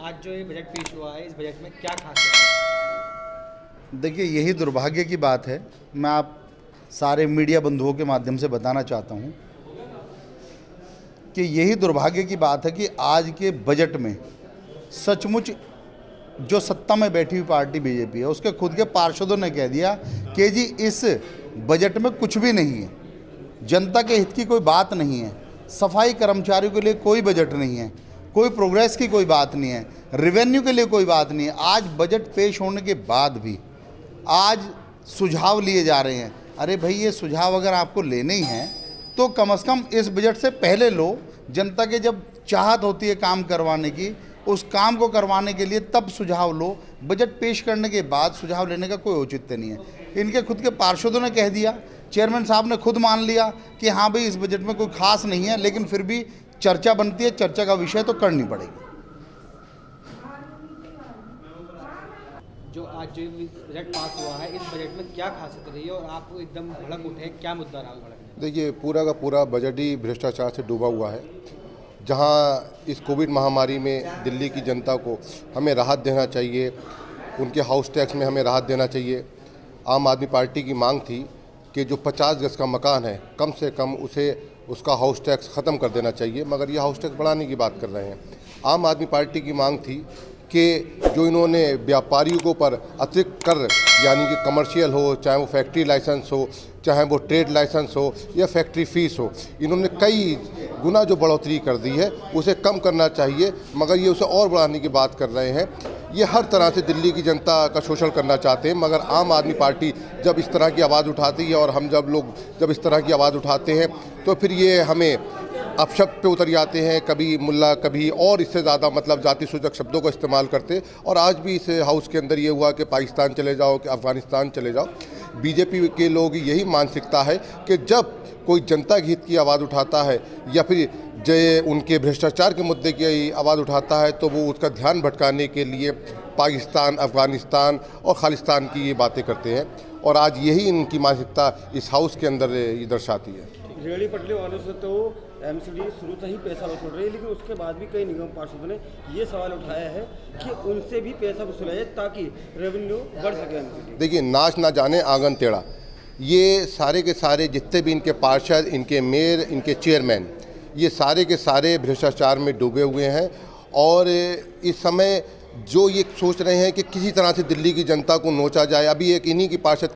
आज जो ये बजट पेश हुआ है, इस बजट में क्या खासियत है? देखिए, यही दुर्भाग्य की बात है। मैं आप सारे मीडिया बंधुओं के माध्यम से बताना चाहता हूं कि यही दुर्भाग्य की बात है कि आज के बजट में सचमुच जो सत्ता में बैठी हुई पार्टी बीजेपी है, उसके खुद के पार्षदों ने कह दिया कि जी इस बजट में कुछ भी नहीं है, जनता के हित की कोई बात नहीं है, सफाई कर्मचारियों के लिए कोई बजट नहीं है, कोई प्रोग्रेस की कोई बात नहीं है, रेवेन्यू के लिए कोई बात नहीं है। आज बजट पेश होने के बाद भी आज सुझाव लिए जा रहे हैं। अरे भाई, ये सुझाव अगर आपको लेने ही हैं तो कम से कम इस बजट से पहले लो। जनता के जब चाहत होती है काम करवाने की, उस काम को करवाने के लिए तब सुझाव लो। बजट पेश करने के बाद सुझाव लेने का कोई औचित्य नहीं है। इनके खुद के पार्षदों ने कह दिया, चेयरमैन साहब ने खुद मान लिया कि हाँ भाई, इस बजट में कोई खास नहीं है, लेकिन फिर भी चर्चा बनती है, चर्चा का विषय तो करनी पड़ेगी। जो आज जो बजट पास हुआ है, इस बजट में क्या खासियत रही है और आप एकदम भड़क उठे, क्या मुद्दा रहा भड़कने? देखिए, पूरा का पूरा बजट ही भ्रष्टाचार से डूबा हुआ है। जहां इस कोविड महामारी में दिल्ली की जनता को हमें राहत देना चाहिए, उनके हाउस टैक्स में हमें राहत देना चाहिए। आम आदमी पार्टी की मांग थी कि जो 50 गज का मकान है, कम से कम उसे उसका हाउस टैक्स ख़त्म कर देना चाहिए, मगर ये हाउस टैक्स बढ़ाने की बात कर रहे हैं। आम आदमी पार्टी की मांग थी कि जो इन्होंने व्यापारियों के ऊपर अतिरिक्त कर, यानी कि कमर्शियल हो, चाहे वो फैक्ट्री लाइसेंस हो, चाहे वो ट्रेड लाइसेंस हो या फैक्ट्री फीस हो, इन्होंने कई गुना जो बढ़ोतरी कर दी है उसे कम करना चाहिए, मगर ये उसे और बढ़ाने की बात कर रहे हैं। ये हर तरह से दिल्ली की जनता का शोषण करना चाहते हैं, मगर आम आदमी पार्टी जब इस तरह की आवाज़ उठाती है और हम जब इस तरह की आवाज़ उठाते हैं तो फिर ये हमें अपशब्द पे उतर जाते हैं, कभी मुल्ला, कभी और इससे ज़्यादा मतलब जाति सूचक शब्दों का इस्तेमाल करते। और आज भी इस हाउस के अंदर ये हुआ कि पाकिस्तान चले जाओ, कि अफ़गानिस्तान चले जाओ। बीजेपी के लोग यही मानसिकता है कि जब कोई जनता के हित की आवाज़ उठाता है या फिर जो उनके भ्रष्टाचार के मुद्दे की आवाज़ उठाता है तो वो उसका ध्यान भटकाने के लिए पाकिस्तान, अफ़गानिस्तान और खालिस्तान की ये बातें करते हैं। और आज यही इनकी मानसिकता इस हाउस के अंदर ये दर्शाती है। रेहड़ी पटरी वालों से तो एमसीडी शुरू से ही पैसा वसूल रही है, लेकिन उसके बाद भी कई निगम पार्षदों ने ये सवाल उठाया है कि उनसे भी पैसा वसूला जाए ताकि रेवेन्यू बढ़ सके एमसीडी। देखिए, नाच ना जाने आंगन टेढ़ा, ये सारे के सारे जितने भी इनके पार्षद, इनके मेयर, इनके चेयरमैन, ये सारे के सारे भ्रष्टाचार में डूबे हुए हैं। और इस समय जो ये सोच रहे हैं कि किसी तरह से दिल्ली की जनता को नोचा जाए, अभी एक इन्हीं की पार्षद